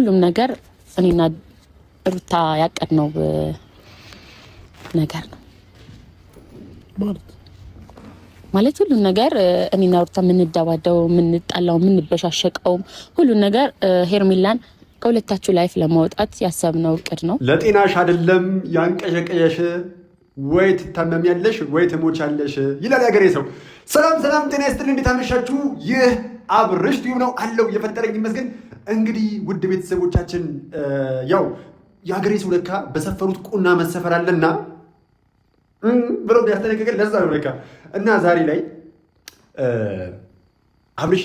ሁሉም ነገር እኔና ሩታ ያቀድነው ነገር ነው ማለት ሁሉም ነገር እኔና ሩታ የምንደባደው የምንጣላው የምንበሻሸቀው ሁሉም ነገር ሄርሜላን ከሁለታችሁ ላይፍ ለማውጣት ያሰብነው እቅድ ነው። ለጤናሽ አይደለም ያንቀሸቀየሽ ወይ ትታመሚያለሽ ወይ ትሞቻለሽ ይላል ያገሬ ሰው። ሰላም ሰላም፣ ጤና ይስጥልኝ። እንዴት አመሻችሁ? ይህ አብርሽ ቲዩብ ነው አለው የፈጠረኝ ይመስገን። እንግዲህ ውድ ቤተሰቦቻችን ያው የሀገሬ ሰው ለካ በሰፈሩት ቁና መሰፈር አለና ብለው ያስተነቀቀን ለዛ ነው ለካ። እና ዛሬ ላይ አብርሽ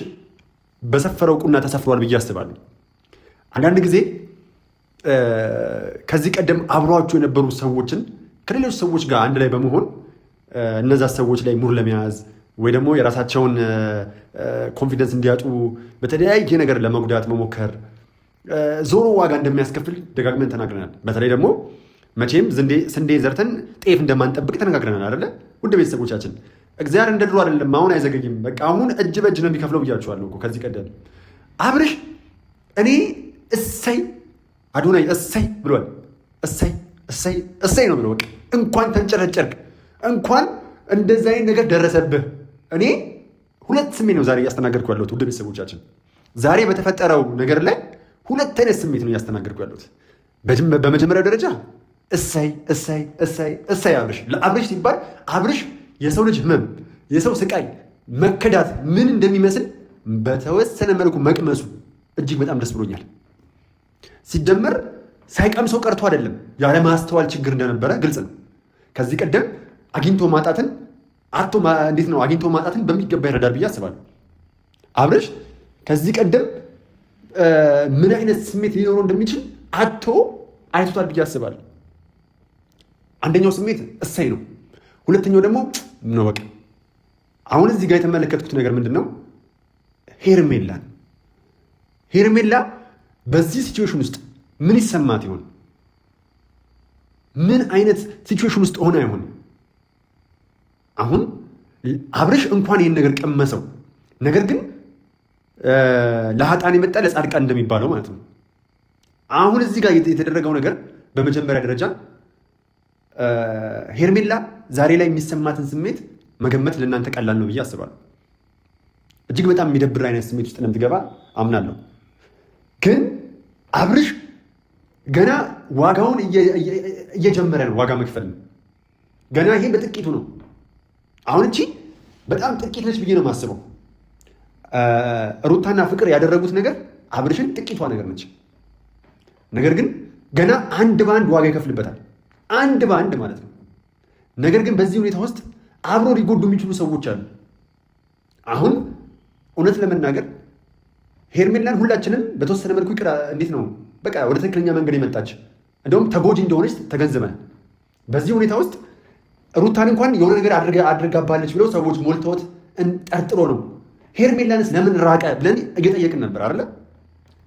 በሰፈረው ቁና ተሰፍሯል ብዬ አስባለሁ። አንዳንድ ጊዜ ከዚህ ቀደም አብሯቸው የነበሩ ሰዎችን ከሌሎች ሰዎች ጋር አንድ ላይ በመሆን እነዛ ሰዎች ላይ ሙር ለመያዝ ወይ ደግሞ የራሳቸውን ኮንፊደንስ እንዲያጡ በተለያየ ነገር ለመጉዳት መሞከር ዞሮ ዋጋ እንደሚያስከፍል ደጋግመን ተናግረናል። በተለይ ደግሞ መቼም ስንዴ ዘርተን ጤፍ እንደማንጠብቅ ተነጋግረናል አይደለ? ውድ ቤተሰቦቻችን እግዚአብሔር እንደ ድሮ አይደለም፣ አሁን አይዘገይም። በቃ አሁን እጅ በእጅ ነው የሚከፍለው ብያችኋለሁ እኮ ከዚህ ቀደም። አብርሽ እኔ እሰይ አዶናይ እሰይ ብሏል። እሰይ እሰይ እሰይ ነው ብሎ በቃ እንኳን ተንጨረጨርክ፣ እንኳን እንደዛ አይነት ነገር ደረሰብህ። እኔ ሁለት ስሜት ነው ዛሬ እያስተናገድኩ ያለሁት ውድ ቤተሰቦቻችን። ዛሬ በተፈጠረው ነገር ላይ ሁለት አይነት ስሜት ነው እያስተናገድኩ ያለሁት። በመጀመሪያው ደረጃ እሰይ እሰይ እሰይ እሰይ አብርሽ። ለአብርሽ ሲባል አብርሽ የሰው ልጅ ህመም፣ የሰው ስቃይ፣ መከዳት ምን እንደሚመስል በተወሰነ መልኩ መቅመሱ እጅግ በጣም ደስ ብሎኛል። ሲጀመር ሳይቀምሰው ቀርቶ አይደለም፣ ያለ ማስተዋል ችግር እንደነበረ ግልጽ ነው። ከዚህ ቀደም አግኝቶ ማጣትን አግኝቶ ማጣትን በሚገባ ይረዳል ብዬ አስባለሁ። አብርሽ ከዚህ ቀደም ምን አይነት ስሜት ሊኖረው እንደሚችል አይቶታል ብዬ አስባለሁ። አንደኛው ስሜት እሰይ ነው። ሁለተኛው ደግሞ ነው በቃ አሁን እዚህ ጋር የተመለከትኩት ነገር ምንድን ነው? ሄርሜላ በዚህ ሲቹዌሽን ውስጥ ምን ይሰማት ይሆን? ምን አይነት ሲቹዌሽን ውስጥ ሆነ ይሆን? አሁን አብርሽ እንኳን ይህን ነገር ቀመሰው፣ ነገር ግን ለሀጣን የመጣ ለጻድቃን እንደሚባለው ማለት ነው። አሁን እዚህ ጋር የተደረገው ነገር በመጀመሪያ ደረጃ ሄርሜላ ዛሬ ላይ የሚሰማትን ስሜት መገመት ለእናንተ ቀላል ነው ብዬ አስባለሁ። እጅግ በጣም የሚደብር አይነት ስሜት ውስጥ እንደምትገባ አምናለሁ። ግን አብርሽ ገና ዋጋውን እየጀመረ ነው። ዋጋ መክፈል ነው ገና። ይሄ በጥቂቱ ነው። አሁን እቺ በጣም ጥቂት ነች ብዬ ነው የማስበው። ሩታና ፍቅር ያደረጉት ነገር አብርሽን ጥቂቷ ነገር ነች። ነገር ግን ገና አንድ በአንድ ዋጋ ይከፍልበታል። አንድ በአንድ ማለት ነው። ነገር ግን በዚህ ሁኔታ ውስጥ አብሮ ሊጎዱ የሚችሉ ሰዎች አሉ። አሁን እውነት ለመናገር ሄርሜላን ሁላችንም በተወሰነ መልኩ ይቅር እንዴት ነው በቃ ወደ ትክክለኛ መንገድ የመጣች እንደውም ተጎጂ እንደሆነች ተገንዝበናል። በዚህ ሁኔታ ውስጥ ሩታን እንኳን የሆነ ነገር አድርጋባለች ብለው ሰዎች ሞልተውት ጠርጥሮ ነው። ሄርሜላንስ ለምን ራቀ ብለን እየጠየቅን ነበር አይደለ?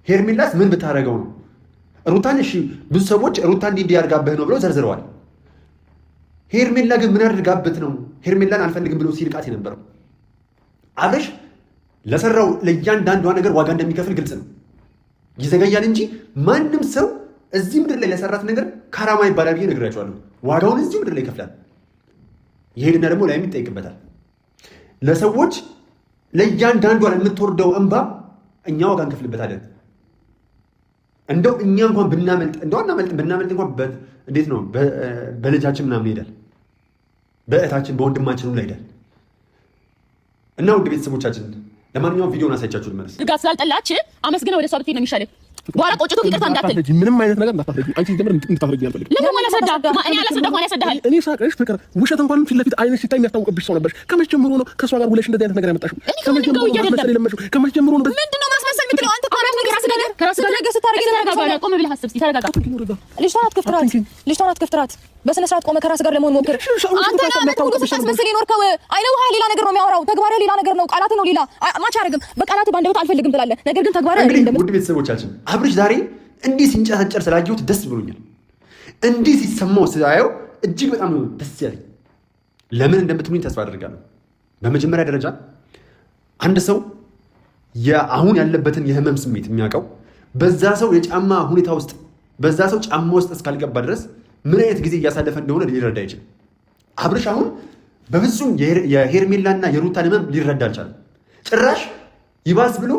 ሄርሜላስ ምን ብታደርገው ነው ሩታን? እሺ ብዙ ሰዎች ሩታ እንዲህ ያድርጋብህ ነው ብለው ዘርዝረዋል። ሄርሜላ ግን ምን አድርጋበት ነው ሄርሜላን አልፈልግም ብሎ ሲርቃት የነበረው? አብርሽ ለሰራው ለእያንዳንዷ ነገር ዋጋ እንደሚከፍል ግልጽ ነው። ይዘገያል እንጂ ማንም ሰው እዚህ ምድር ላይ ለሰራት ነገር ካራማ ይባላል ብዬ ነግራቸዋለሁ። ዋጋውን እዚህ ምድር ላይ ይከፍላል። ይሄድና ደግሞ ላይም ይጠይቅበታል። ለሰዎች ለእያንዳንዷ የምትወርደው እንባ እኛ ዋጋ እንከፍልበታለን። እንደው እኛ እንኳን ብናመልጥ እንኳን እንዴት ነው በልጃችን ምናምን ይሄዳል፣ በእህታችን በወንድማችን ላይ ይሄዳል። እና ውድ ቤተሰቦቻችን ለማንኛውም ቪዲዮን አሳይቻችሁ ልመለስ። ድጋፍ ስላልጠላች አመስግና ወደ እሷ ብትሄድ ነው የሚሻለው። በኋላ ቆጭቶ ይቅርታ እንዳትል፣ ምንም አይነት ነገር እንዳታፍረጂ። አንቺ ጀምር እንድታፍረጂ አልፈልግም። ለምን ማለት ሰዳ እኔ አላሰዳሁ ማን ያሰዳሃል? እኔ ሳቀሽ ፍቅር ውሸት እንኳን ፊት ለፊት አይነሽ ሲታይ የሚያስታውቅብሽ ሰው ነበርሽ። ከመቼ ጀምሮ ነው ከእሷ ጋር ውለሽ እንደዚህ አይነት ነገር ያመጣሽው? ከመቼ ጀምሮ ነው ማስመሰል የለመድሽው? ከመቼ ጀምሮ ነው ምንድን ነው ማስመሰል የምትለው አንተ? ከራስ ነገር ነገር ስታረጊ ተረጋጋ። ቆም ብለህ አስብ። ተረጋጋ። ልጅቷን አትከፍትራት። በስነ ስርዓት ቆመ ከራስ ጋር ለመሆን ሞክር። አንተ ማስመሰል የኖርከው አይነ ውሃ ሌላ ነገር ነው የሚያወራው፣ ተግባር ሌላ ነገር ነው፣ ቃላት ነው ሌላ። ማች አያደርግም። በቃላት ባንደበት አልፈልግም ትላለህ፣ ነገር ግን ተግባር እንግዲህ ውድ ቤተሰቦቻችን አብርሽ ዛሬ እንዲህ ሲንጨረጨር ስላየሁት ደስ ብሎኛል። እንዲህ ሲሰማው ስላየው እጅግ በጣም ደስ ያለኝ። ለምን እንደምትሉኝ ተስፋ አደርጋለሁ። በመጀመሪያ ደረጃ አንድ ሰው አሁን ያለበትን የህመም ስሜት የሚያውቀው በዛ ሰው የጫማ ሁኔታ ውስጥ በዛ ሰው ጫማ ውስጥ እስካልገባ ድረስ ምን አይነት ጊዜ እያሳለፈ እንደሆነ ሊረዳ ይችላል። አብርሽ አሁን በፍጹም የሄርሜላና የሩታን ህመም ሊረዳ አልቻለም። ጭራሽ ይባስ ብሎ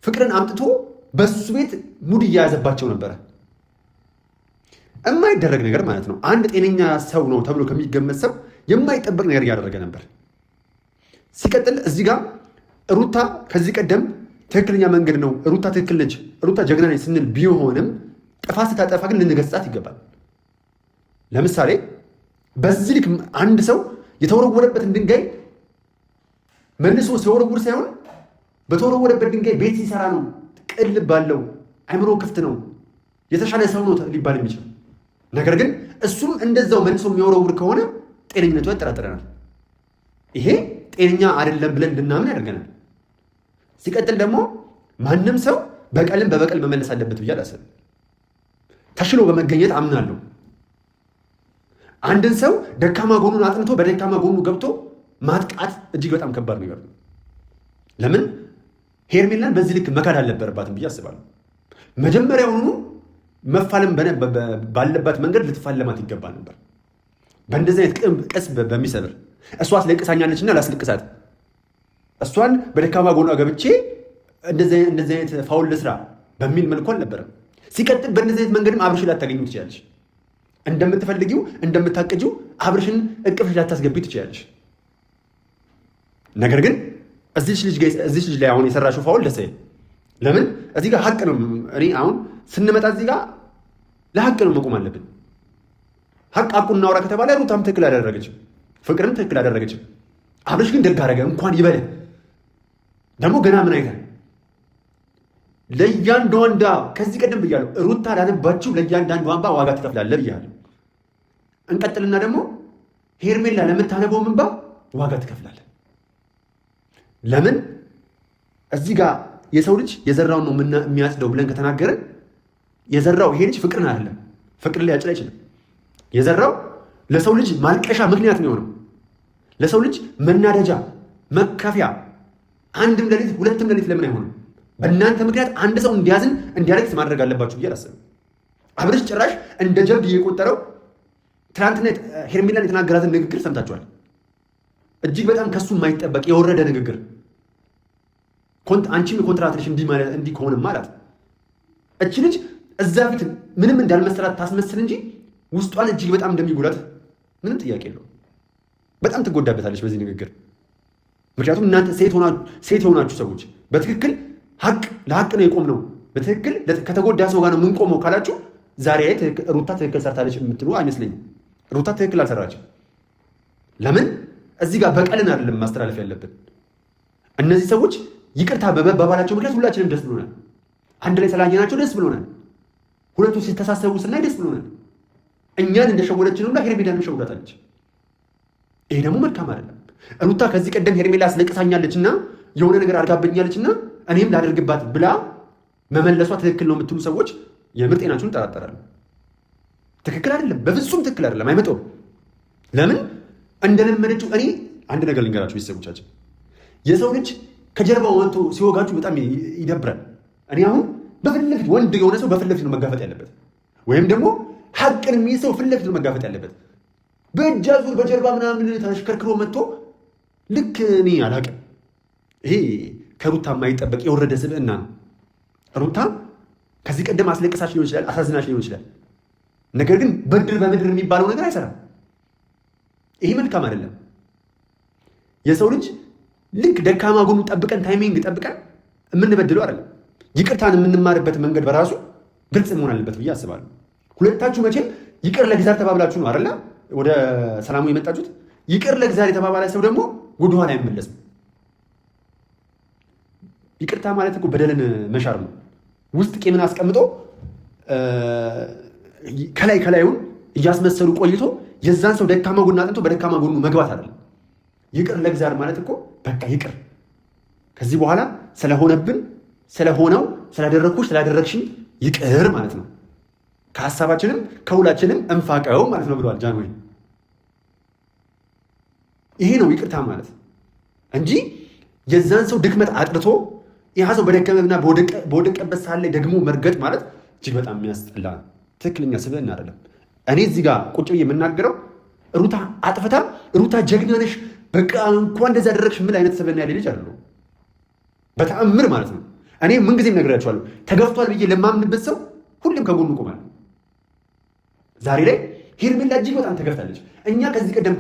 ፍቅርን አምጥቶ በሱ ቤት ሙድ እያያዘባቸው ነበረ። የማይደረግ ነገር ማለት ነው። አንድ ጤነኛ ሰው ነው ተብሎ ከሚገመት ሰው የማይጠበቅ ነገር እያደረገ ነበር። ሲቀጥል እዚህ ጋር ሩታ ከዚህ ቀደም ትክክለኛ መንገድ ነው፣ ሩታ ትክክል ነች፣ ሩታ ጀግና ነች ስንል ቢሆንም ጥፋት ስታጠፋ ግን ልንገስጻት ይገባል። ለምሳሌ በዚህ ልክ አንድ ሰው የተወረወረበትን ድንጋይ መልሶ ሲወረውር ሳይሆን በተወረወረበት ድንጋይ ቤት ሲሰራ ነው ቅልብ ባለው አይምሮ ክፍት ነው የተሻለ ሰው ነው ሊባል የሚችል ነገር ግን እሱም እንደዛው መልሶ የሚወረውር ከሆነ ጤነኝነቱ ያጠራጥረናል። ይሄ ጤነኛ አይደለም ብለን እንድናምን ያደርገናል። ሲቀጥል ደግሞ ማንም ሰው በቀልን በበቀል መመለስ አለበት ብዬ አላስብም። ተሽሎ በመገኘት አምናለሁ። አንድን ሰው ደካማ ጎኑን አጥንቶ በደካማ ጎኑ ገብቶ ማጥቃት እጅግ በጣም ከባድ ነገር ነው። ለምን ሄርሜላን በዚህ ልክ መካድ አልነበረባትም ብዬ አስባለሁ። መጀመሪያውኑ መፋለም ባለባት መንገድ ልትፋለማት ይገባ ነበር። በእንደዚህ አይነት ቀስ በሚሰብር እሷ አስለቅሳኛለችና ላስለቅሳት፣ እሷን በደካማ ጎኗ ገብቼ እንደዚህ አይነት ፋውል ልስራ በሚል መልኩ አልነበረም። ሲቀጥል በእንደዚህ አይነት መንገድም አብርሽን ላታገኙ ትችላለች። እንደምትፈልጊው እንደምታቅጂው አብርሽን እቅፍሽ ላታስገቢ ትችላለች። ነገር ግን እዚህ ልጅ ላይ አሁን የሰራሽው ፋውል ደስ አይልም። ለምን እዚህ ጋር ሀቅ ነው። እኔ አሁን ስንመጣ እዚህ ጋር ለሀቅ ነው መቆም አለብን። ሀቁን እናውራ ከተባለ ሩታም ትክክል አላደረገችም፣ ፍቅርም ትክክል አላደረገችም። አብርሽ ግን ደግ አደረገ። እንኳን ይበለ ደግሞ ገና ምን አይተህ ለእያንዳንዷ ከዚህ ቀደም ብያለሁ፣ ሩታ ላነባችሁ ለእያንዳንዷ እንባ ዋጋ ትከፍላለህ ብያለሁ። እንቀጥልና ደግሞ ሄርሜላ ለምታነበው እንባ ዋጋ ትከፍላለህ። ለምን እዚህ ጋር የሰው ልጅ የዘራውን ነው የሚያጭደው ብለን ከተናገርን የዘራው ይሄ ልጅ ፍቅርን አይደለም፣ ፍቅርን ሊያጭድ አይችልም። የዘራው ለሰው ልጅ ማልቀሻ ምክንያት ነው የሆነው፣ ለሰው ልጅ መናደጃ መከፊያ። አንድም ሌሊት ሁለትም ሌሊት ለምን አይሆንም? በእናንተ ምክንያት አንድ ሰው እንዲያዝን እንዲያለቅስ ማድረግ አለባችሁ ብዬ አላስብም። አብርሽ ጭራሽ እንደ ጀብድ እየቆጠረው ትናንትና ሄርሜላን የተናገራትን ንግግር ሰምታችኋል። እጅግ በጣም ከሱ የማይጠበቅ የወረደ ንግግር። አንቺም ኮንትራትሽ እንዲህ ከሆነ ማለት እቺ ልጅ እዛ ፊት ምንም እንዳልመሰላት ታስመስል እንጂ ውስጧን እጅግ በጣም እንደሚጎዳት ምንም ጥያቄ የለውም። በጣም ትጎዳበታለች በዚህ ንግግር። ምክንያቱም እናንተ ሴት የሆናችሁ ሰዎች በትክክል ለሀቅ ነው የቆም ነው፣ በትክክል ከተጎዳ ሰው ጋር ነው የምንቆመው ካላችሁ ዛሬ ሩታ ትክክል ሰርታለች የምትሉ አይመስለኝም። ሩታ ትክክል አልሰራችም። ለምን እዚህ ጋር በቀልን አይደለም ማስተላለፍ ያለብን። እነዚህ ሰዎች ይቅርታ በባላቸው ምክንያት ሁላችንም ደስ ብሎናል። አንድ ላይ ስላየናቸው ደስ ብሎናል። ሁለቱ ሲተሳሰቡ ስናይ ደስ ብሎናል። እኛን እንደሸወደችን ሁላ ሄርሜላን ሸውዳታለች። ይሄ ደግሞ መልካም አይደለም። ሩታ ከዚህ ቀደም ሄርሜላ አስለቅሳኛለች እና የሆነ ነገር አድርጋብኛለች እና እኔም ላደርግባት ብላ መመለሷ ትክክል ነው የምትሉ ሰዎች የምር ጤናችሁን ጠራጠራለሁ። ትክክል አይደለም፣ በፍጹም ትክክል አይደለም፣ አይመጣውም። ለምን እንደለመደችው እኔ አንድ ነገር ልንገራችሁ ቤተሰቦቻችን፣ የሰው ልጅ ከጀርባው ወጥቶ ሲወጋችሁ በጣም ይደብራል። እኔ አሁን በፊት ለፊት ወንድ የሆነ ሰው በፊት ለፊት ነው መጋፈጥ ያለበት፣ ወይም ደግሞ ሀቅን የሚይዝ ሰው ፊት ለፊት ነው መጋፈጥ ያለበት። በእጅ አዙር በጀርባ ምናምን ተሽከርክሮ መጥቶ ልክ እኔ አላውቅም። ይሄ ከሩታ የማይጠበቅ የወረደ ስብዕና ነው። ሩታ ከዚህ ቀደም አስለቅሳች ሊሆን ይችላል፣ አሳዝናች ሊሆን ይችላል። ነገር ግን በድር በምድር የሚባለው ነገር አይሰራም። ይሄ መልካም አይደለም። የሰው ልጅ ልክ ደካማ ጎኑ ጠብቀን ታይሚንግ ጠብቀን የምንበድለው አይደለም። ይቅርታን የምንማርበት መንገድ በራሱ ግልጽ መሆን አለበት ብዬ አስባለሁ። ሁለታችሁ መቼም ይቅር ለእግዚአብሔር ተባብላችሁ ነው አይደለ ወደ ሰላሙ የመጣችሁት። ይቅር ለእግዚአብሔር የተባባለ ሰው ደግሞ ወደኋላ አይመለስም። ይቅርታ ማለት እኮ በደልን መሻር ነው። ውስጥ ቂምን አስቀምጦ ከላዩን እያስመሰሉ ቆይቶ የዛን ሰው ደካማ ጎን አጥንቶ በደካማ ጎኑ መግባት አይደለም። ይቅር ለእግዚአብሔር ማለት እኮ በቃ ይቅር፣ ከዚህ በኋላ ስለሆነብን ስለሆነው ስላደረግኩሽ ስላደረግሽኝ ይቅር ማለት ነው። ከሀሳባችንም ከሁላችንም እንፋቀው ማለት ነው ብለዋል ጃንሆይ። ይሄ ነው ይቅርታ ማለት እንጂ የዛን ሰው ድክመት አጥርቶ ያ ሰው በደከመና በወደቀበት ሰዓት ላይ ደግሞ መርገጥ ማለት እጅግ በጣም የሚያስጠላ ትክክለኛ ስብዕና አይደለም። እኔ እዚህ ጋር ቁጭ ብዬ የምናገረው ሩታ አጥፍታ ሩታ ጀግና ነሽ በቃ እንኳን እንደዛ አደረግሽ ምን አይነት ስብዕና ያለ ልጅ አይደለሁም በተአምር ማለት ነው። እኔ ምንጊዜም ነግራችኋለሁ፣ ተገፍቷል ብዬ ለማምንበት ሰው ሁሌም ከጎኑ ቆማለሁ። ዛሬ ላይ ሄርሜላ እጅግ በጣም ተገፍታለች። እኛ ከዚህ ቀደም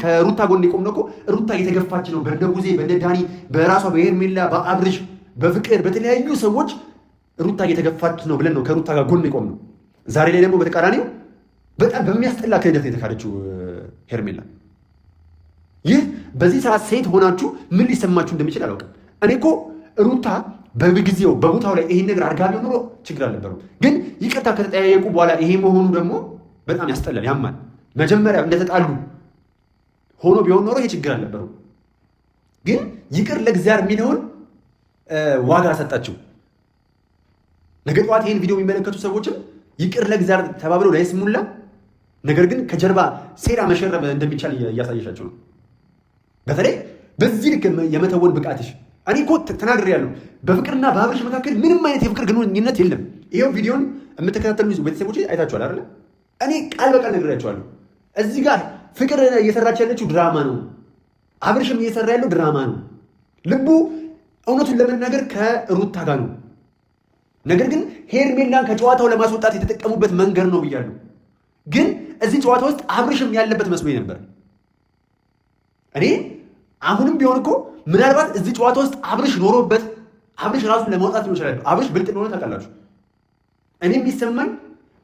ከሩታ ጎን የቆምነው እኮ ሩታ እየተገፋች ነው፣ በነ ጉዜ፣ በነ ዳኒ፣ በራሷ በሄርሜላ፣ በአብርሽ፣ በፍቅር፣ በተለያዩ ሰዎች ሩታ እየተገፋች ነው ብለን ነው ከሩታ ጋር ጎን የቆምነው። ዛሬ ላይ ደግሞ በተቃራኒው በጣም በሚያስጠላ ክህደት የተካደችው ሄርሜላ። ይህ በዚህ ሰዓት ሴት ሆናችሁ ምን ሊሰማችሁ እንደሚችል አላውቅም። እኔ እኮ ሩታ በጊዜው በቦታው ላይ ይሄን ነገር አድርጋ ቢሆን ኖሮ ችግር አልነበረው። ግን ይቅርታ ከተጠያየቁ በኋላ ይሄ መሆኑ ደግሞ በጣም ያስጠላል፣ ያማል። መጀመሪያ እንደተጣሉ ሆኖ ቢሆን ኖሮ ይሄ ችግር አልነበረው። ግን ይቅር ለእግዚአብሔር የሚለውን ዋጋ ሰጣችው። ነገ ጠዋት ይህን ቪዲዮ የሚመለከቱ ሰዎችም ይቅር ለእግዚአብሔር ተባብለው ላይስሙላ፣ ነገር ግን ከጀርባ ሴራ መሸረብ እንደሚቻል እያሳየሻቸው ነው። በተለይ በዚህ ልክ የመተወን ብቃትሽ እኔ እኮ ተናግሬያለሁ። በፍቅርና በአብርሽ መካከል ምንም አይነት የፍቅር ግንኙነት የለም። ይኸው ቪዲዮን የምትከታተሉ ቤተሰቦች አይታችኋል አይደለ? እኔ ቃል በቃል ነግሬያቸዋለሁ። እዚህ ጋር ፍቅር እየሰራች ያለችው ድራማ ነው። አብርሽም እየሰራ ያለው ድራማ ነው። ልቡ እውነቱን ለመናገር ከሩታ ጋር ነው። ነገር ግን ሄርሜላን ከጨዋታው ለማስወጣት የተጠቀሙበት መንገድ ነው ብያለሁ። ግን እዚህ ጨዋታ ውስጥ አብርሽም ያለበት መስሎኝ ነበር። እኔ አሁንም ቢሆን እኮ ምናልባት እዚህ ጨዋታ ውስጥ አብርሽ ኖሮበት አብርሽ ራሱን ለማውጣት ሊሆን ይችላል። አብርሽ ብልጥ እንደሆነ ታውቃላችሁ። እኔ የሚሰማኝ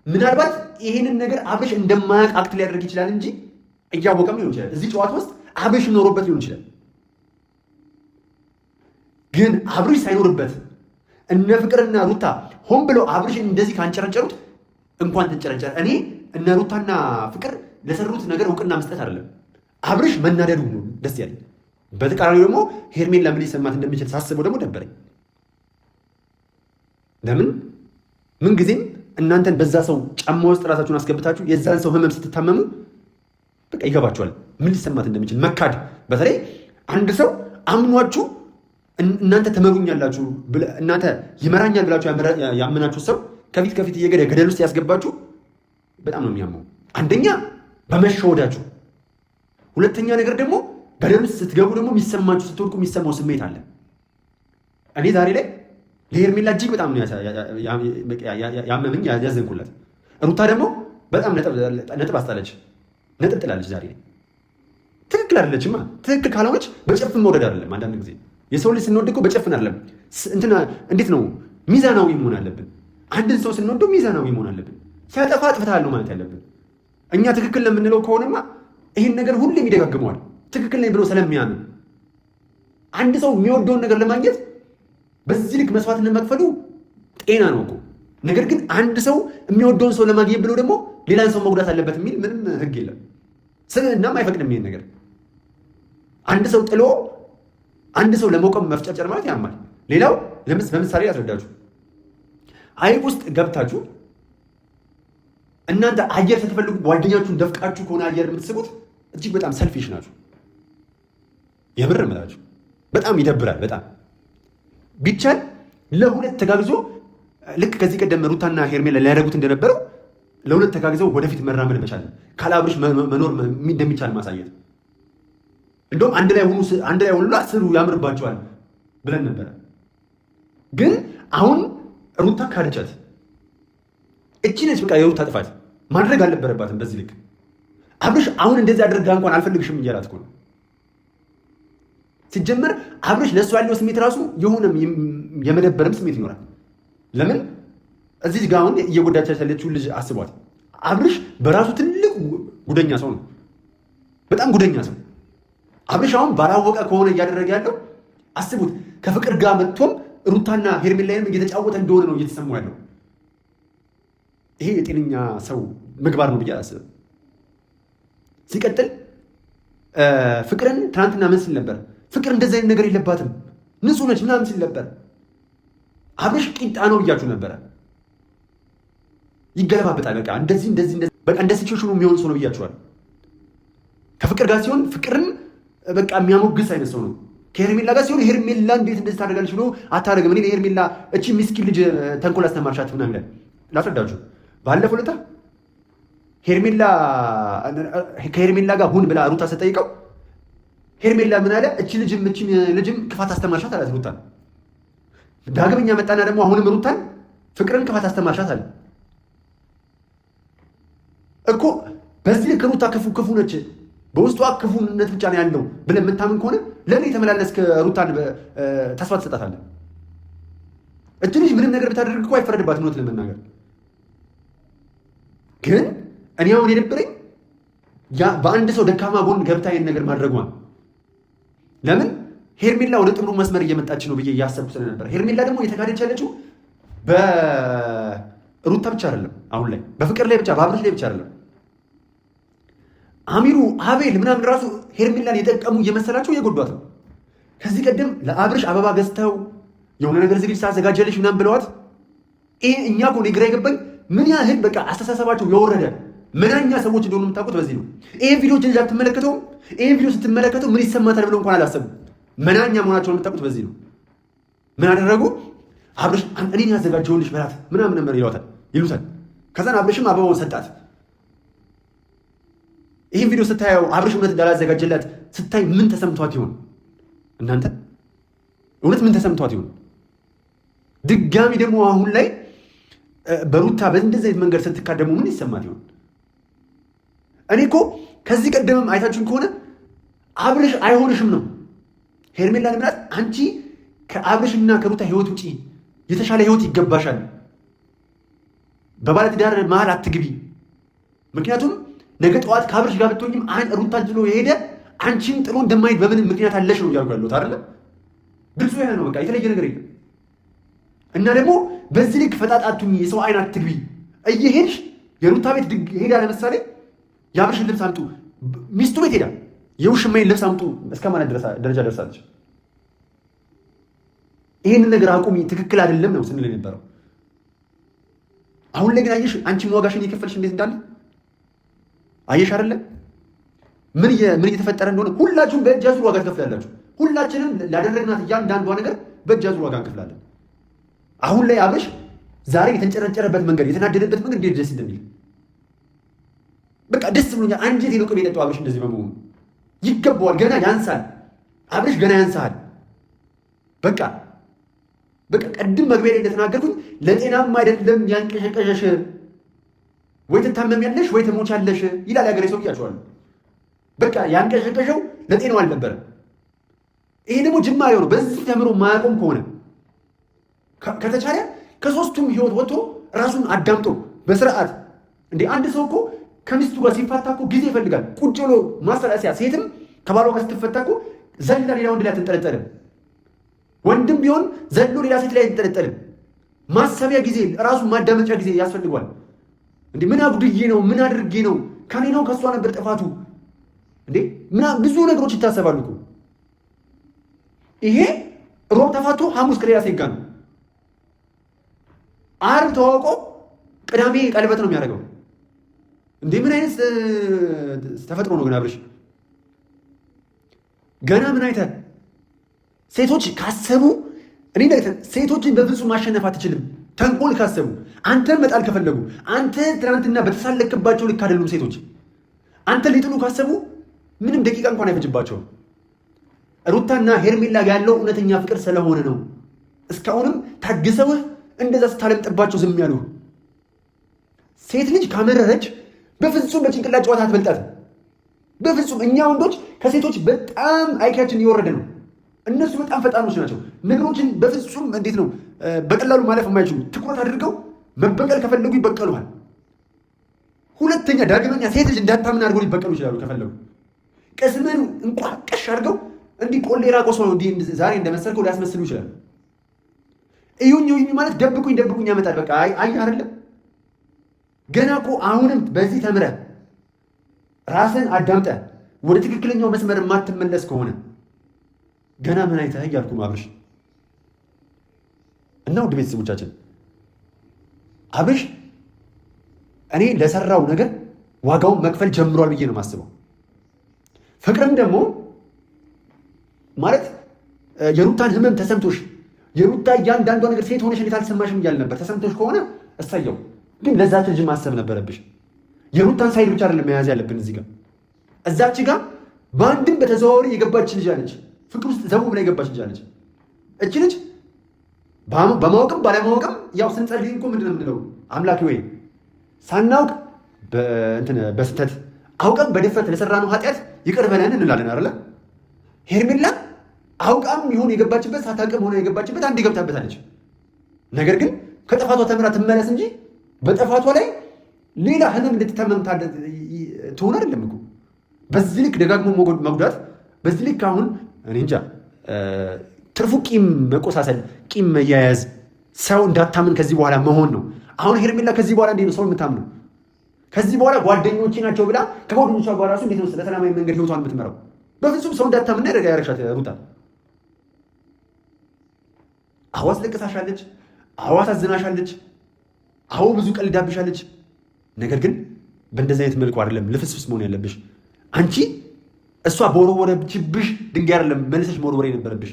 ምናልባት ይሄንን ነገር አብርሽ እንደማያውቅ አክት ሊያደርግ ይችላል እንጂ እያወቀም ሊሆን ይችላል። እዚህ ጨዋታ ውስጥ አብርሽ ኖሮበት ሊሆን ይችላል። ግን አብርሽ ሳይኖርበት እነ ፍቅርና ሩታ ሆን ብለው አብርሽን እንደዚህ ካንጨረጨሩት እንኳን ተንጨረጨረ። እኔ እነ ሩታና ፍቅር ለሰሩት ነገር እውቅና መስጠት አይደለም፣ አብርሽ መናደዱ ነው ደስ ያለኝ። በተቃራኒው ደግሞ ሄርሜላ ምን ሊሰማት እንደሚችል ሳስበው ደግሞ ደበረኝ። ለምን ምንጊዜም እናንተን በዛ ሰው ጫማ ውስጥ ራሳችሁን አስገብታችሁ የዛን ሰው ህመም ስትታመሙ በቃ ይገባችኋል ምን ሊሰማት እንደሚችል። መካድ፣ በተለይ አንድ ሰው አምኗችሁ እናንተ ተመሩኛላችሁ እናንተ ይመራኛል ብላችሁ ያመናችሁ ሰው ከፊት ከፊት ገደል ውስጥ ያስገባችሁ በጣም ነው የሚያመው። አንደኛ በመሸወዳችሁ፣ ሁለተኛ ነገር ደግሞ ገደል ውስጥ ስትገቡ ደግሞ የሚሰማችሁ ስትወድቁ የሚሰማው ስሜት አለ። እኔ ዛሬ ላይ ለሄርሜላ እጅግ በጣም ያመመኝ ያዘንኩለት። ሩታ ደግሞ በጣም ነጥብ አስጣለች፣ ነጥብ ጥላለች። ዛሬ ላይ ትክክል አይደለችማ። ትክክል ካልሆነች በጨፍን መውደድ አይደለም። አንዳንድ ጊዜ የሰው ልጅ ስንወድ እኮ በጨፍን አይደለም። እንዴት ነው ሚዛናዊ መሆን አለብን። አንድን ሰው ስንወደው ሚዛናዊ መሆን አለብን። ሲያጠፋ አጥፍተሃል ነው ማለት ያለብን። እኛ ትክክል ለምንለው ከሆነማ ይህን ነገር ሁሌም ይደጋግመዋል፣ ትክክል ነኝ ብሎ ስለሚያምን። አንድ ሰው የሚወደውን ነገር ለማግኘት በዚህ ልክ መስዋዕትነት መክፈሉ ጤና ነው እኮ። ነገር ግን አንድ ሰው የሚወደውን ሰው ለማግኘት ብሎ ደግሞ ሌላን ሰው መጉዳት አለበት የሚል ምንም ህግ የለም። ስብዕናም አይፈቅድም ይሄን ነገር። አንድ ሰው ጥሎ አንድ ሰው ለመቆም መፍጨርጨር ማለት ያማል። ሌላው በምሳሌ ያስረዳችሁ። ሐይቅ ውስጥ ገብታችሁ እናንተ አየር ስትፈልጉ ጓደኛችሁን ደፍቃችሁ ከሆነ አየር የምትስቡት እጅግ በጣም ሰልፊሽ ናችሁ። የምር እምላችሁ በጣም ይደብራል። በጣም ቢቻል ለሁለት ተጋግዞ ልክ ከዚህ ቀደም ሩታና ሄርሜላ ሊያደርጉት እንደነበረው ለሁለት ተጋግዘው ወደፊት መራመድ መቻል፣ ካላብርሽ መኖር እንደሚቻል ማሳየት። እንደውም አንድ ላይ ሆኑላ ስሩ ያምርባቸዋል ብለን ነበረ። ግን አሁን ሩታ ካደቻት። እቺ ነች በቃ የሩታ ጥፋት። ማድረግ አልነበረባትም በዚህ ልክ። አብርሽ አሁን እንደዚህ አድርጋ እንኳን አልፈልግሽም እያላት እኮ ነው። ሲጀመር አብርሽ ለእሱ ያለው ስሜት ራሱ የሆነ የመደበርም ስሜት ይኖራል። ለምን እዚህ ጋር አሁን እየጎዳቻች ያለችው ልጅ አስቧት። አብርሽ በራሱ ትልቅ ጉደኛ ሰው ነው፣ በጣም ጉደኛ ሰው። አብርሽ አሁን ባላወቀ ከሆነ እያደረገ ያለው አስቡት። ከፍቅር ጋር መጥቶም ሩታና ሄርሜላንም እየተጫወተ እንደሆነ ነው እየተሰማው ያለው። ይሄ የጤነኛ ሰው ምግባር ነው ብዬ አላስብም። ሲቀጥል ፍቅርን ትናንትና ምን ሲል ነበር? ፍቅር እንደዚህ አይነት ነገር የለባትም ንጹህ ነች ምናምን ሲል ነበር። አብርሽ ቂጣ ነው ብያችሁ ነበረ። ይገለባበጣል። በቃ እንደዚህ በቃ እንደ ሲቹዌሽኑ የሚሆን ሰው ነው ብያችኋል። ከፍቅር ጋር ሲሆን ፍቅርን በቃ የሚያሞግስ አይነት ሰው ነው። ከሄርሜላ ጋር ሲሆን ሄርሜላ እንዴት እንደዚህ ታደርጋለች ብሎ አታደርግም። እኔ ሄርሜላ እቺ ምስኪን ልጅ ተንኮል አስተማርሻት ምናምን ይላል። ላስረዳችሁ። ባለፈው ዕለት ከሄርሜላ ጋር ሁን ብላ ሩታ ስትጠይቀው ሄርሜላ ምን አለ? እቺ ልጅም ክፋት አስተማርሻት አላት ሩታን። ዳግመኛ መጣና ደግሞ አሁንም ሩታን ፍቅርን ክፋት አስተማርሻት አለ እኮ። በዚህ ልክ ሩታ ክፉ ነች፣ በውስጧ ክፉነት ብቻ ነው ያለው ብለህ የምታምን ከሆነ ለምን የተመላለስክ ሩታን ተስፋ ትሰጣታለህ? እች ልጅ ምንም ነገር ብታደርግ እኮ አይፈረድባት። እውነት ለመናገር ግን እኔ አሁን የነበረኝ በአንድ ሰው ደካማ ጎን ገብታ ይሄን ነገር ማድረጓን። ለምን ሄርሜላ ወደ ጥሩ መስመር እየመጣች ነው ብዬ እያሰብኩ ስለነበር፣ ሄርሜላ ደግሞ እየተካደች ያለችው በሩታ ብቻ አይደለም፣ አሁን ላይ በፍቅር ላይ ብቻ በአብርሽ ላይ ብቻ አይደለም። አሚሩ አቤል ምናምን ራሱ ሄርሜላን የጠቀሙ እየመሰላቸው እየጎዷት ነው። ከዚህ ቀደም ለአብርሽ አበባ ገዝተው የሆነ ነገር ዝግጅት ሳዘጋጀልሽ ምናምን ብለዋት፣ ይሄ እኛ እኮ ግራ የገባኝ ምን ያህል በቃ አስተሳሰባቸው የወረደ ምናኛ ሰዎች እንደሆኑ የምታውቁት በዚህ ነው። ይሄን ቪዲዮ ትመለከተው ይሄን ቪዲዮ ስትመለከተው ምን ይሰማታል ብለው እንኳን አላሰቡ። መናኛ መሆናቸውን የምታውቁት በዚህ ነው። ምን አደረጉ? አብርሽ እኔን ያዘጋጀውልሽ በላት ምናምን ነበር ይሉታል። ከዛን አብርሽም አበባውን ሰጣት። ይህን ቪዲዮ ስታየው አብርሽ እውነት እንዳላዘጋጀላት ስታይ ምን ተሰምቷት ይሆን? እናንተ እውነት ምን ተሰምቷት ይሆን? ድጋሚ ደግሞ አሁን ላይ በሩታ በእንደዚህ አይነት መንገድ ስትካደሙ ምን ይሰማት ይሆን? እኔ እኮ ከዚህ ቀደምም አይታችሁን ከሆነ አብርሽ አይሆንሽም ነው ሄርሜላ ለምናት፣ አንቺ ከአብርሽና ከሩታ ህይወት ውጪ የተሻለ ህይወት ይገባሻል። በባለትዳር መሀል አትግቢ። ምክንያቱም ነገ ጠዋት ከአብርሽ ጋር ብትሆኝም ሩታን ጥሎ የሄደ አንቺን ጥሎ እንደማይሄድ በምን ምክንያት አለሽ ነው እያልኩ ያለሁት አይደለ? ግልጹ ይሄ ነው። በቃ የተለየ ነገር የለም። እና ደግሞ በዚህ ልክ ፈጣጣቱኝ የሰው አይን አትግቢ። እየሄድሽ የሩታ ቤት ሄዳ ለምሳሌ የአብርሽን ልብስ አምጡ፣ ሚስቱ ቤት ሄዳ የውሽማይን ልብስ አምጡ እስከ ማለት ደረጃ ደርሳለች። ይህንን ነገር አቁሚ፣ ትክክል አይደለም ነው ስንል የነበረው። አሁን ላይ ግን አየሽ፣ አንቺም ዋጋሽን እየከፈልሽ እንዴት እንዳለ አየሽ አይደለም? ምን እየተፈጠረ እንደሆነ ሁላችሁም በእጅ አዙር ዋጋ ትከፍላላችሁ። ሁላችንም ላደረግናት እያንዳንዷ ነገር በእጅ አዙር ዋጋ እንከፍላለን። አሁን ላይ አብርሽ ዛሬ የተንጨረጨረበት መንገድ የተናደደበት መንገድ እንዴት ደስ እንደሚል በቃ ደስ ብሎኛል። አንጀቴ ነው ቅቤ የጠጣው አብርሽ እንደዚህ በመሆኑ። ይገባዋል። ገና ያንሳል አብርሽ፣ ገና ያንሳል። በቃ ቀድም መግቢያ ላይ እንደተናገርኩኝ ለጤናም አይደለም ያንቀሸቀሸሽ፣ ወይ ትታመሚያለሽ ወይ ትሞቻለሽ ይላል ያገሬ ሰው ብያቸዋለሁ። በቃ ያንቀሸቀሸው ለጤናው አልነበረም። ይሄ ደግሞ ጅማሬው ነው። በዚህ ተምሮ ማያቆም ከሆነ ከተቻለ ከሶስቱም ህይወት ወጥቶ ራሱን አዳምጦ በስርዓት እንዴ። አንድ ሰው እኮ ከሚስቱ ጋር ሲፋታ እኮ ጊዜ ይፈልጋል። ቁጭ ብሎ ማሰላሰያ። ሴትም ከባሏ ጋር ስትፈታ እኮ ዘላ ሌላ ወንድ ላይ አትንጠለጠልም። ወንድም ቢሆን ዘሎ ሌላ ሴት ላይ አይንጠለጠልም። ማሰቢያ ጊዜ፣ ራሱን ማዳመጫ ጊዜ ያስፈልጓል። እንዴ ምን አጉድዬ ነው? ምን አድርጌ ነው? ከኔ ነው ከእሷ ነበር ጥፋቱ? እንዴ ብዙ ነገሮች ይታሰባሉ እኮ። ይሄ ሮብ ተፋቶ ሐሙስ ከሌላ ሴት ጋር ነው። ዓርብ ተዋውቆ ቅዳሜ ቀለበት ነው የሚያደርገው። እንዴ ምን አይነት ተፈጥሮ ነው ግን አብርሽ? ገና ምን አይተህ? ሴቶች ካሰቡ እኔ ሴቶችን በፍጹም ማሸነፍ አትችልም። ተንኮል ካሰቡ፣ አንተን መጣል ከፈለጉ፣ አንተ ትናንትና በተሳለክባቸው ልክ አይደሉም ሴቶች። አንተ ሊጥሉ ካሰቡ ምንም ደቂቃ እንኳን አይፈጅባቸውም። ሩታና ሄርሜላ ያለው እውነተኛ ፍቅር ስለሆነ ነው እስካሁንም ታግሰውህ እንደዛ ስታለምጥባቸው ዝም ያሉ። ሴት ልጅ ካመረረች በፍጹም በጭንቅላት ጨዋታ አትበልጣትም። በፍጹም እኛ ወንዶች ከሴቶች በጣም አይኪያችን እየወረደ ነው። እነሱ በጣም ፈጣኖች ናቸው። ነገሮችን በፍጹም እንዴት ነው በቀላሉ ማለፍ የማይችሉ ትኩረት አድርገው መበቀል ከፈለጉ ይበቀሉሃል። ሁለተኛ ዳግመኛ ሴት ልጅ እንዳታምን አድርገው ሊበቀሉ ይችላሉ። ከፈለጉ ቅስምን እንኳ ቀሽ አድርገው እንዲህ ቆሌ ራቆ ሰው ዛሬ እንደመሰልከው ሊያስመስሉ ይችላሉ። እዩኝ ማለት ደብቁኝ ያመጣል። በቃ አይ አይደለም። ገና እኮ አሁንም በዚህ ተምረህ ራስን አዳምጠህ ወደ ትክክለኛው መስመር የማትመለስ ከሆነ ገና ምን አይተህ እያልኩ ነው አብርሽ። እና ውድ ቤተሰቦቻችን አብርሽ እኔ ለሰራው ነገር ዋጋውን መክፈል ጀምሯል ብዬ ነው የማስበው። ፍቅርም ደግሞ ማለት የሩታን ህመም ተሰምቶሽ የሩታ እያንዳንዷ ነገር ሴት ሆነሽ እንዴት አልሰማሽም እያል ነበር። ተሰምቶሽ ከሆነ እሰየው፣ ግን ለዛች ልጅ ማሰብ ነበረብሽ። የሩታን ሳይድ ብቻ አይደለም መያዝ ያለብን እዚህ ጋር። እዛች ጋር በአንድም በተዘዋዋሪ የገባች ልጅ አለች፣ ፍቅር ውስጥ ዘው ብላ የገባች ልጅ አለች። እች ልጅ በማወቅም ባለማወቅም ያው ስንጸልይ እኮ ምንድን ነው የምንለው? አምላክ ወይ ሳናውቅ በስተት አውቀም በድፍረት ለሰራነው ኃጢአት ይቅር በለን እንላለን አይደለ? ሄርሜላ አውቃም ይሁን የገባችበት ሳታውቅም ሆነ የገባችበት አንድ ገብታበታለች። ነገር ግን ከጥፋቷ ተምራ ትመለስ እንጂ በጥፋቷ ላይ ሌላ ህመም እንድትተመም ትሆን አይደለም እኮ። በዚህ ልክ ደጋግሞ መጉዳት፣ በዚህ ልክ አሁን እኔ እንጃ ትርፉ ቂም መቆሳሰል፣ ቂም መያያዝ፣ ሰው እንዳታምን ከዚህ በኋላ መሆን ነው። አሁን ሄርሜላ ከዚህ በኋላ እንዴት ነው ሰው የምታምነው? ከዚህ በኋላ ጓደኞቼ ናቸው ብላ ከጓደኞቿ ጋር ራሱ እንዴት ነው በሰላማዊ መንገድ ህይወቷን የምትመራው? በፍጹም ሰው እንዳታምን ያደረግሻት ሩታ። አዎ አስለቅሳሻለች፣ አዎ አሳዝናሻለች፣ አዎ ብዙ ቀልዳብሻለች። ነገር ግን በእንደዚህ አይነት መልኩ አይደለም ልፍስፍስ መሆን ያለብሽ። አንቺ እሷ በወረወረችብሽ ድንጋይ አይደለም መልሰሽ መወርወር የነበረብሽ።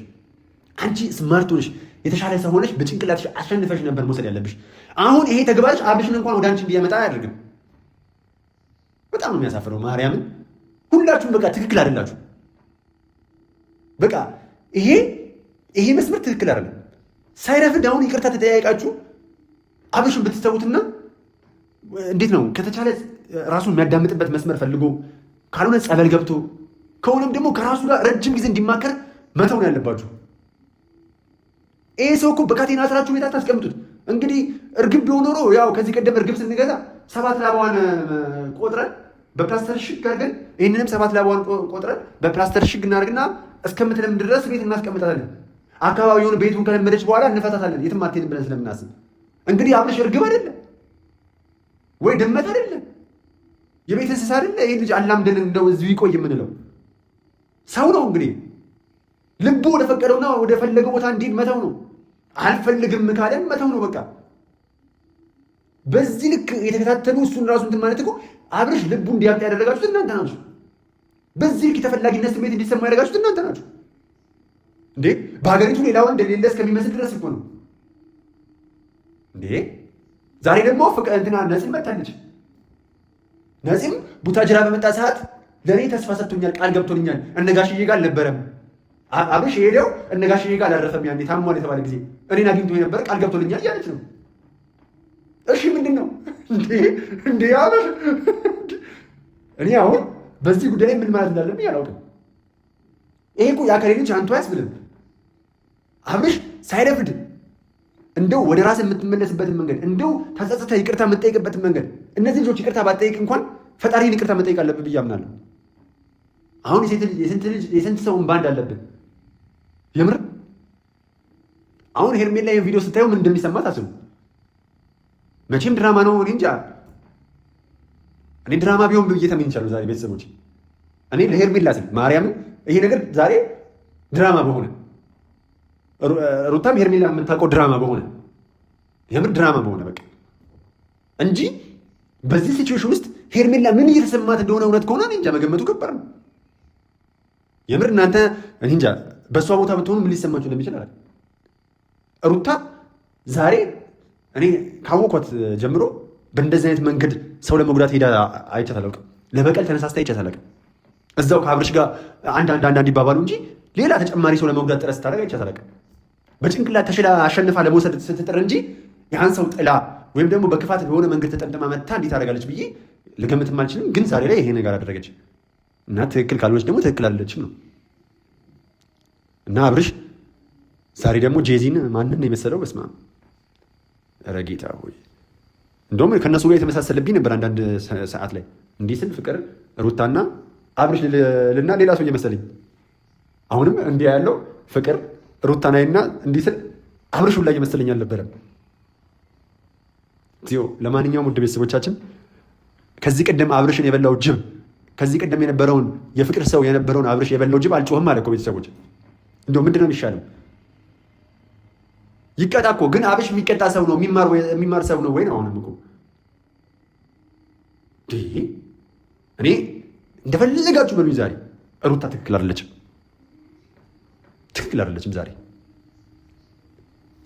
አንቺ ስማርት ሆነሽ የተሻለ ሰው ሆነሽ በጭንቅላትሽ አሸንፈሽ ነበር መውሰድ ያለብሽ። አሁን ይሄ ተግባርሽ አብርሽን እንኳን ወደ አንቺ እንዲያመጣ አያደርግም። በጣም ነው የሚያሳፍረው። ማርያምን ሁላችሁም በቃ ትክክል አይደላችሁ። በቃ ይሄ መስመር ትክክል አይደለም። ሳይረፍድ አሁን ይቅርታ ተጠያይቃችሁ አብርሽን ብትተውትና እንዴት ነው ከተቻለ ራሱን የሚያዳምጥበት መስመር ፈልጎ ካልሆነ ጸበል ገብቶ ከሆነም ደግሞ ከራሱ ጋር ረጅም ጊዜ እንዲማከር መተው ነው ያለባችሁ። ይሄ ሰው እኮ በካቴና አስራችሁ ቤት አታስቀምጡት። እንግዲህ እርግብ ቢሆን ኖሮ ያው ከዚህ ቀደም እርግብ ስንገዛ 7 ላባዋን ቆጥረን በፕላስተር ሽግ አድርገን ይህንንም 7 ላባዋን ቆጥረን በፕላስተር ሽግ እናደርግና እስከምትለምድ ድረስ ቤት እናስቀምጣለን። አካባቢውን ቤቱን ከለመደች በኋላ እንፈታታለን፣ የትም አትሄድም ብለን ስለምናስብ። እንግዲህ አብርሽ እርግብ አይደለም ወይ ድመት አይደለም፣ የቤት እንስሳ አይደለ። ይህ ልጅ አላምደን እንደው እዚሁ ይቆይ የምንለው ሰው ነው። እንግዲህ ልቡ ወደ ፈቀደውና ወደ ፈለገው ቦታ እንዲሄድ መተው ነው። አልፈልግም ካለን መተው ነው በቃ። በዚህ ልክ የተከታተሉ እሱን ራሱ እንትን ማለት እኮ አብርሽ ልቡ እንዲያብጥ ያደረጋችሁት እናንተ ናችሁ። በዚህ ልክ የተፈላጊነት ስሜት እንዲሰማ ያደረጋችሁት እናንተ ናችሁ እንዴ። በሀገሪቱ ሌላው እንደሌለ እስከሚመስል ድረስ እኮ ነው እንዴ። ዛሬ ደግሞ እንትና ነፂም መጣለች። ነፂም ቡታጅራ በመጣ ሰዓት ለእኔ ተስፋ ሰጥቶኛል፣ ቃል ገብቶልኛል። እነጋሽዬ ጋር አልነበረም አብርሽ የሄደው እነጋሽዬ ጋር አላረፈም። ያኔ ታሟል የተባለ ጊዜ እኔን አግኝቶ የነበረ ቃል ገብቶልኛል እያለች ነው። እሺ ምንድን ነው እንዴ አብርሽ? እኔ አሁን በዚህ ጉዳይ ምን ማለት እንዳለብኝ አላውቅም። ይሄ እኮ የአከሌ ልጅ አንቱ አያስብልም። አብርሽ ሳይረፍድ እንደው ወደ ራስ የምትመለስበትን መንገድ እንደው ተጸጽተህ ይቅርታ የምትጠይቅበትን መንገድ፣ እነዚህ ልጆች ይቅርታ ባትጠይቅ እንኳን ፈጣሪን ይቅርታ መጠየቅ አለብህ ብዬ አምናለሁ። አሁን የስንት ሰውን ባንድ አለብን የምር። አሁን ሄርሜላ ይህን ቪዲዮ ስታየው ምን እንደሚሰማት አስቡ። መቼም ድራማ ነው። እኔ እንጃ፣ እኔ ድራማ ቢሆን ብዬ ተመኝቻለሁ ዛሬ ቤተሰቦች። እኔ ለሄርሜላ ስል ማርያምን ይሄ ነገር ዛሬ ድራማ በሆነ ሩታም ሄርሜላ የምታውቀው ድራማ በሆነ የምር ድራማ በሆነ በቃ እንጂ በዚህ ሲቹዌሽን ውስጥ ሄርሜላ ምን እየተሰማት እንደሆነ እውነት ከሆነ እኔ እንጃ፣ መገመቱ ከባድ ነው የምር። እናንተ እኔ እንጃ በእሷ ቦታ ብትሆኑ ምን ሊሰማችሁ እንደሚችል አለ። ሩታ ዛሬ እኔ ካወኳት ጀምሮ በእንደዚህ አይነት መንገድ ሰው ለመጉዳት ሄዳ አይቻት አላውቅም። ለበቀል ተነሳስታ አይቻት አላውቅም። እዛው ከአብርሽ ጋር አንዳንድ ይባባሉ እንጂ ሌላ ተጨማሪ ሰው ለመጉዳት ጥረት ስታደርግ አይቻት አላውቅም። በጭንቅላት ተሽላ አሸንፋ ለመውሰድ ስትጥር እንጂ ያን ሰው ጥላ ወይም ደግሞ በክፋት በሆነ መንገድ ተጠምጥማ መታ እንዴት አደርጋለች ብዬ ልገምትም አልችልም። ግን ዛሬ ላይ ይሄ ነገር አደረገች እና ትክክል ካልሆነች ደግሞ ትክክል አይደለችም ነው። እና አብርሽ ዛሬ ደግሞ ጄዚን ማንን የመሰለው በስማ ረጌታ ሆይ እንደውም ከእነሱ ጋር የተመሳሰለብኝ ነበር አንዳንድ ሰዓት ላይ እንዲህ ስል ፍቅር ሩታና አብርሽ ልና ሌላ ሰው እየመሰለኝ አሁንም እንዲህ ያለው ፍቅር ሩታናይና እንዲህ ስል አብርሽ ላይ እየመሰለኝ አልነበረም። ለማንኛውም ውድ ቤተሰቦቻችን ከዚህ ቀደም አብርሽን የበላው ጅብ ከዚህ ቀደም የነበረውን የፍቅር ሰው የነበረውን አብርሽ የበላው ጅብ አልጮህም አለ እኮ ቤተሰቦች። እንደው ምንድን ነው የሚሻለው? ይቀጣ እኮ ግን አብርሽ የሚቀጣ ሰው ነው የሚማር ሰው ነው ወይ ነው? አሁንም እኮ እኔ እንደፈለጋችሁ በሉኝ። ዛሬ ሩታ ትክክል አይደለችም። ትክክል አይደለችም ዛሬ።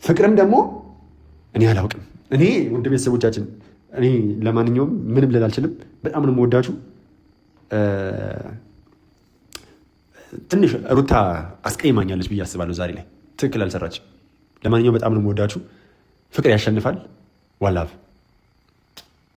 ፍቅርም ደግሞ እኔ አላውቅም። እኔ ውድ ቤተሰቦቻችን እኔ ለማንኛውም ምንም ልል አልችልም። በጣም ነው የምወዳችሁ። ትንሽ ሩታ አስቀይማኛለች ብዬ አስባለሁ ዛሬ ላይ ትክክል አልሰራችም። ለማንኛውም በጣም ነው የምወዳችሁ። ፍቅር ያሸንፋል። ዋላቭ